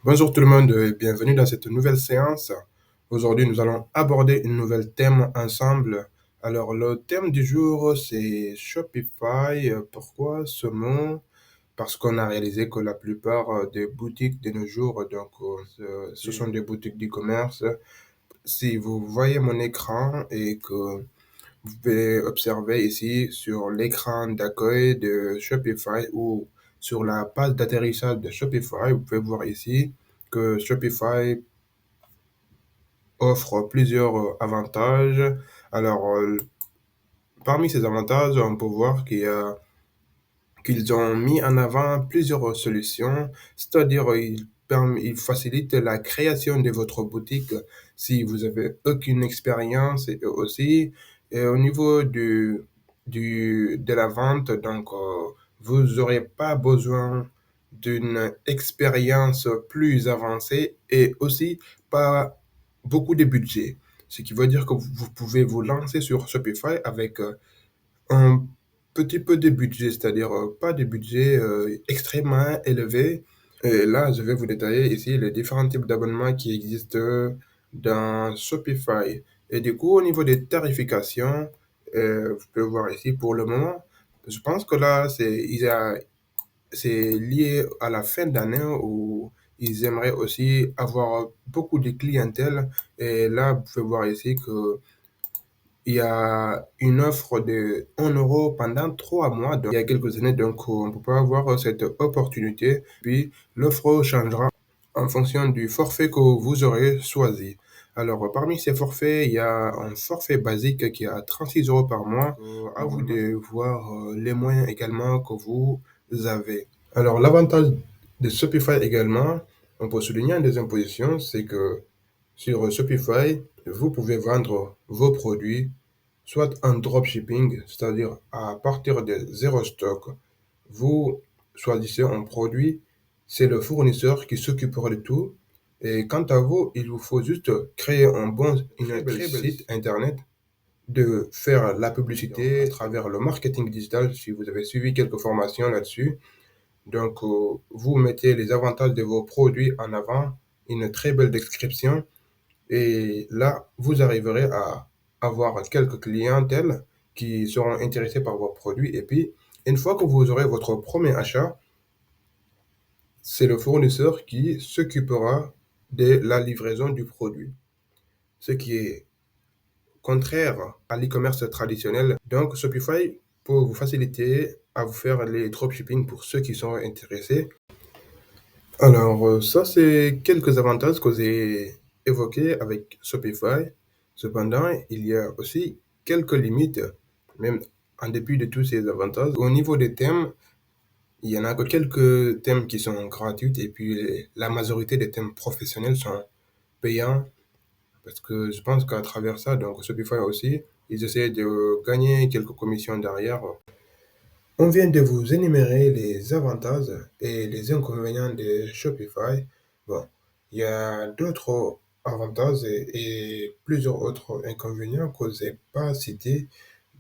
Bonjour tout le monde et bienvenue dans cette nouvelle séance. Aujourd'hui, nous allons aborder une nouvelle thème ensemble. Alors, le thème du jour, c'est Shopify. Pourquoi ce mot? Parce qu'on a réalisé que la plupart des boutiques de nos jours, ce sont des boutiques d'e-commerce. Si vous voyez mon écran et que vous pouvez observer ici sur l'écran d'accueil de Shopify ou sur la page d'atterrissage de Shopify, vous pouvez voir ici que Shopify offre plusieurs avantages. Alors, parmi ces avantages, on peut voir qu'ils ont mis en avant plusieurs solutions, c'est-à-dire ils facilitent la création de votre boutique si vous avez aucune expérience et aussi au niveau de la vente, vous n'aurez pas besoin d'une expérience plus avancée et aussi pas beaucoup de budget. Ce qui veut dire que vous pouvez vous lancer sur Shopify avec un petit peu de budget, c'est-à-dire pas de budget extrêmement élevé. Et là, je vais vous détailler ici les différents types d'abonnements qui existent dans Shopify. Et du coup, au niveau des tarifications, vous pouvez voir ici pour le moment, je pense que là, c'est lié à la fin d'année où ils aimeraient aussi avoir beaucoup de clientèle. Et là, vous pouvez voir ici que il y a une offre de 1 € pendant 3 mois. Donc, il y a quelques années, donc on ne peut pas avoir cette opportunité. Puis l'offre changera en fonction du forfait que vous aurez choisi. Alors, parmi ces forfaits, il y a un forfait basique qui est à 36 € par mois. À vous de voir les moyens également que vous avez. Alors, l'avantage de Shopify également, on peut souligner en deuxième position, c'est que sur Shopify, vous pouvez vendre vos produits soit en dropshipping, c'est-à-dire à partir de zéro stock. Vous choisissez un produit, c'est le fournisseur qui s'occupera de tout. Et quant à vous, il vous faut juste créer une très belle site internet, de faire la publicité à travers le marketing digital si vous avez suivi quelques formations là-dessus. Vous mettez les avantages de vos produits en avant, une très belle description et là, vous arriverez à avoir quelques clientèles qui seront intéressés par vos produits. Et puis, une fois que vous aurez votre premier achat, c'est le fournisseur qui s'occupera de la livraison du produit, ce qui est contraire à l'e-commerce traditionnel. Donc, Shopify peut vous faciliter à vous faire les dropshipping pour ceux qui sont intéressés. Alors, ça, c'est quelques avantages que j'ai évoqués avec Shopify. Cependant, il y a aussi quelques limites, même en dépit de tous ces avantages. Au niveau des thèmes, il y en a que quelques thèmes qui sont gratuits et puis la majorité des thèmes professionnels sont payants parce que je pense qu'à travers ça, donc Shopify aussi, ils essaient de gagner quelques commissions derrière. On vient de vous énumérer les avantages et les inconvénients de Shopify. Bon, il y a d'autres avantages et plusieurs autres inconvénients que je n'ai pas cités.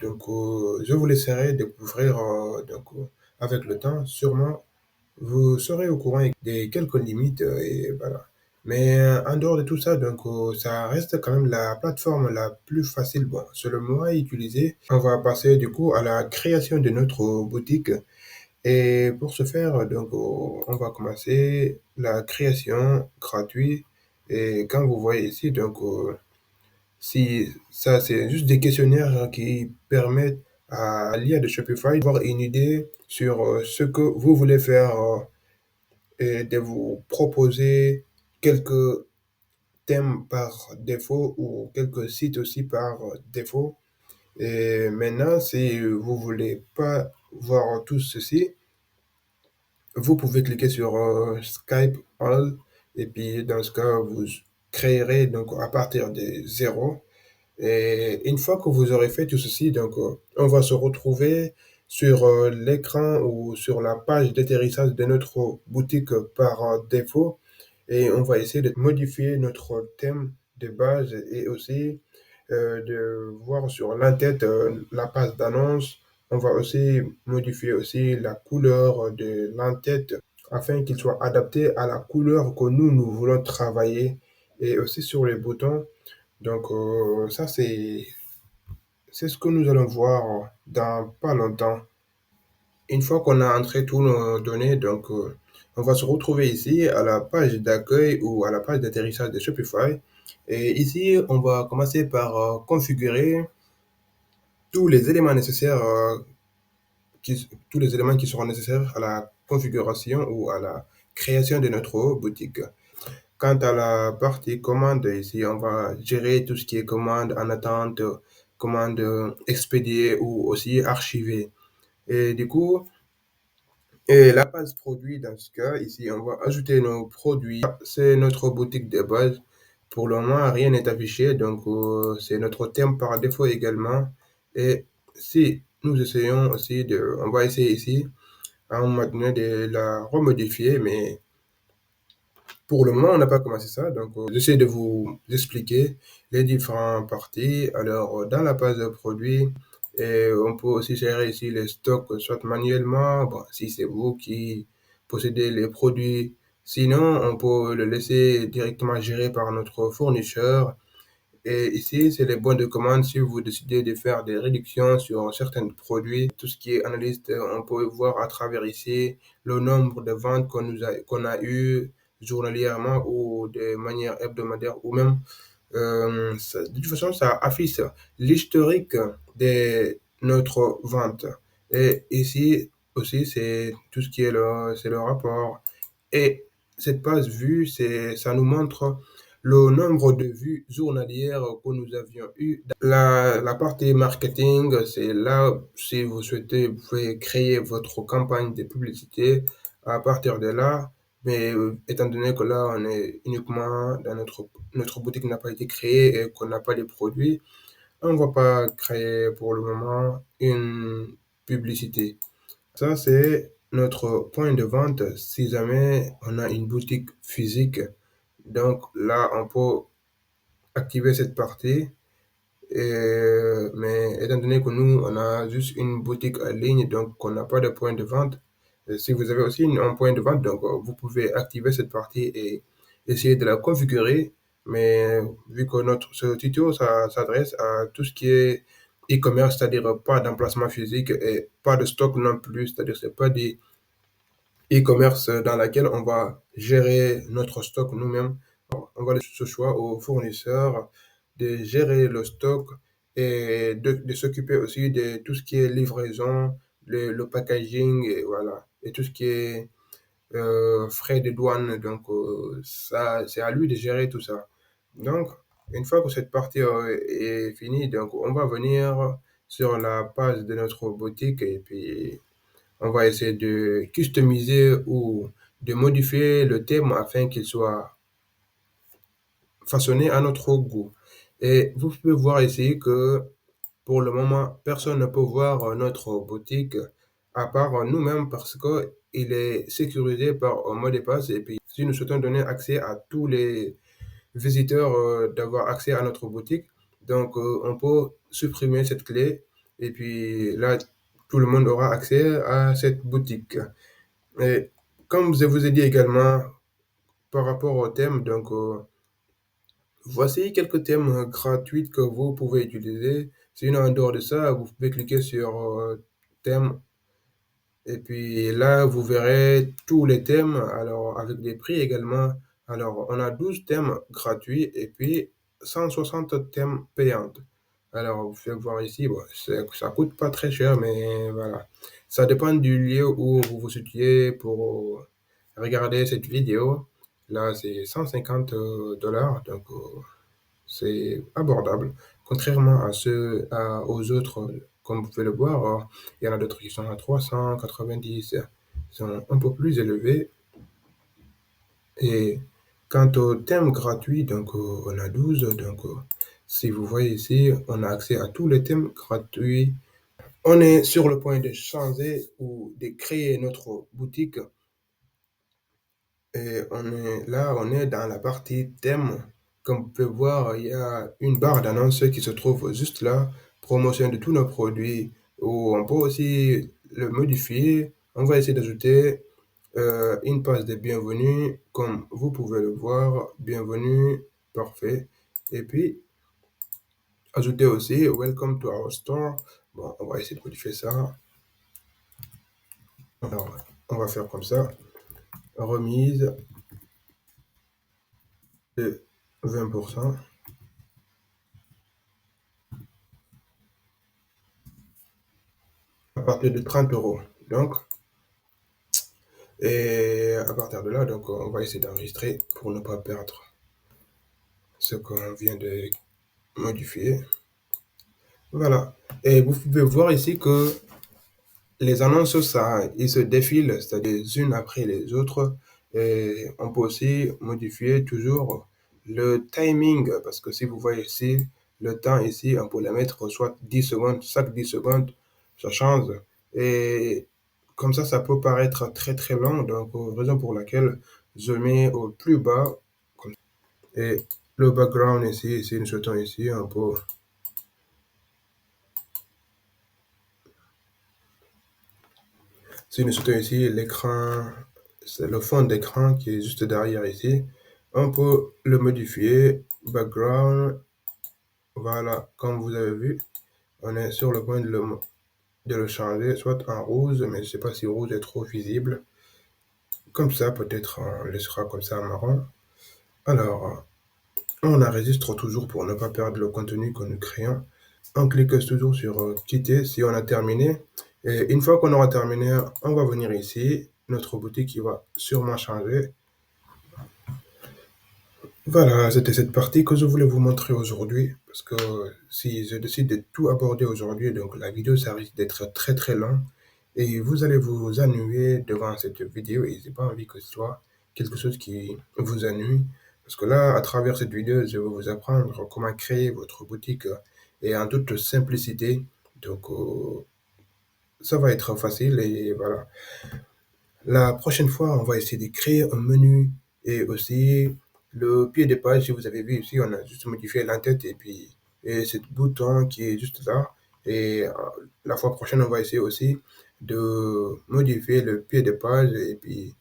Je vous laisserai découvrir avec le temps. Sûrement, vous serez au courant des quelques limites et voilà. Mais en dehors de tout ça, ça reste quand même la plateforme la plus facile. Bon, selon moi, à utiliser. On va passer du coup à la création de notre boutique. Et pour ce faire, on va commencer la création gratuite. Et quand vous voyez ici, si ça, c'est juste des questionnaires qui permettent à l'IA de Shopify d'avoir une idée sur ce que vous voulez faire et de vous proposer quelques thèmes par défaut ou quelques sites aussi par défaut. Et maintenant, si vous voulez pas voir tout ceci, vous pouvez cliquer sur Skype All et puis dans ce cas, vous créerez donc à partir de zéro. Et une fois que vous aurez fait tout ceci, on va se retrouver sur l'écran ou sur la page d'atterrissage de notre boutique par défaut et on va essayer de modifier notre thème de base et aussi de voir sur l'entête la page d'annonce. On va aussi modifier aussi la couleur de l'entête. afin qu'il soit adapté à la couleur que nous voulons travailler et aussi sur les boutons. Donc, ça, c'est ce que nous allons voir dans pas longtemps. Une fois qu'on a entré tous nos données, donc, on va se retrouver ici à la page d'accueil ou à la page d'atterrissage de Shopify. Et ici, on va commencer par configurer tous les éléments nécessaires, tous les éléments qui seront nécessaires à la configuration ou à la création de notre boutique. Quant à la partie commande, ici, on va gérer tout ce qui est commande en attente, commande expédiée ou aussi archivée. Et du coup, et la base produit, dans ce cas, ici, on va ajouter nos produits. C'est notre boutique de base. Pour le moment, rien n'est affiché, donc c'est notre thème par défaut également. Et si nous essayons aussi on va essayer ici, à un moment donné, de la remodifier, mais pour le moment, on n'a pas commencé ça, donc j'essaie de vous expliquer les différentes parties. Alors, dans la page de produits, et on peut aussi gérer ici les stocks, soit manuellement, bon, si c'est vous qui possédez les produits. Sinon, on peut le laisser directement gérer par notre fournisseur. Et ici, c'est les bons de commande. Si vous décidez de faire des réductions sur certains produits, tout ce qui est analyste, on peut voir à travers ici le nombre de ventes qu'on a eu journalièrement ou de manière hebdomadaire ou même de toute façon, ça affiche l'historique de notre vente. Et ici aussi, c'est tout ce qui est c'est le rapport. Et cette page vue, ça nous montre le nombre de vues journalières que nous avions eu. La partie marketing, c'est là, si vous souhaitez, vous pouvez créer votre campagne de publicité à partir de là. Mais étant donné que là, on est uniquement dans notre boutique n'a pas été créée et qu'on n'a pas les produits, on ne va pas créer pour le moment une publicité. Ça, c'est notre point de vente si jamais on a une boutique physique. Donc là, on peut activer cette partie. Mais étant donné que nous, on a juste une boutique en ligne, donc on n'a pas de point de vente. Si vous avez aussi un point de vente, donc vous pouvez activer cette partie et essayer de la configurer. Mais vu que ce tuto s'adresse à tout ce qui est e-commerce, c'est-à-dire pas d'emplacement physique et pas de stock non plus, c'est-à-dire c'est pas des e-commerce dans laquelle on va gérer notre stock nous-mêmes. On va laisser ce choix aux fournisseurs de gérer le stock et de s'occuper aussi de tout ce qui est livraison, le packaging et voilà, et tout ce qui est frais de douane. Donc ça, c'est à lui de gérer tout ça. Donc, une fois que cette partie est finie, donc on va venir sur la page de notre boutique et puis on va essayer de customiser ou de modifier le thème afin qu'il soit façonné à notre goût. Et vous pouvez voir ici que pour le moment, personne ne peut voir notre boutique à part nous-mêmes parce que il est sécurisé par un mot de passe. Et puis, si nous souhaitons donner accès à tous les visiteurs d'avoir accès à notre boutique, donc on peut supprimer cette clé et puis là, tout le monde aura accès à cette boutique. Et comme je vous ai dit également par rapport au thème, donc voici quelques thèmes gratuits que vous pouvez utiliser. Sinon, en dehors de ça, vous pouvez cliquer sur thème et puis là, vous verrez tous les thèmes, alors avec des prix également. Alors, on a 12 thèmes gratuits et puis 160 thèmes payants. Alors, vous pouvez voir ici, bon, ça coûte pas très cher, mais voilà. Ça dépend du lieu où vous vous situez pour regarder cette vidéo. Là, c'est 150 dollars, donc c'est abordable. Contrairement aux autres, comme vous pouvez le voir, il y en a d'autres qui sont à 390, sont un peu plus élevés. Et quant au thème gratuit, donc on a 12. Donc si vous voyez ici, on a accès à tous les thèmes gratuits. On est sur le point de changer ou de créer notre boutique. Et on est dans la partie thème. Comme vous pouvez voir, il y a une barre d'annonce qui se trouve juste là, promotion de tous nos produits, où on peut aussi le modifier. On va essayer d'ajouter une page de bienvenue, comme vous pouvez le voir, bienvenue, parfait. Et puis, ajouter aussi Welcome to our store. Bon, on va essayer de modifier ça. Alors, on va faire comme ça. Remise de 20% à partir de 30 euros. Donc, et à partir de là, donc, on va essayer d'enregistrer pour ne pas perdre ce qu'on vient de modifier. Voilà. Et vous pouvez voir ici que les annonces, ça, ils se défilent, c'est-à-dire unes après les autres. Et on peut aussi modifier toujours le timing, parce que si vous voyez ici, le temps ici, on peut le mettre soit 10 secondes, chaque 10 secondes, ça change. Et comme ça peut paraître très très long, donc raison pour laquelle je mets au plus bas. Et le background ici, si nous souhaitons ici, on peut. Si nous souhaitons ici l'écran, c'est le fond d'écran qui est juste derrière ici. On peut le modifier. Background, voilà, comme vous avez vu, on est sur le point de le changer, soit en rouge, mais je ne sais pas si rouge est trop visible. Comme ça, peut-être on laissera comme ça en marron. Alors, on enregistre toujours pour ne pas perdre le contenu que nous créons. On clique toujours sur quitter si on a terminé. Et une fois qu'on aura terminé, on va venir ici. Notre boutique qui va sûrement changer. Voilà, c'était cette partie que je voulais vous montrer aujourd'hui. Parce que si je décide de tout aborder aujourd'hui, donc la vidéo, ça risque d'être très très long. Et vous allez vous ennuyer devant cette vidéo et j'ai pas envie que ce soit quelque chose qui vous ennuie. Parce que là, à travers cette vidéo, je vais vous apprendre comment créer votre boutique et en toute simplicité. Donc, ça va être facile et voilà. La prochaine fois, on va essayer de créer un menu et aussi le pied de page. Si vous avez vu ici, on a juste modifié l'entête et puis et ce bouton qui est juste là. Et la fois prochaine, on va essayer aussi de modifier le pied de page et puis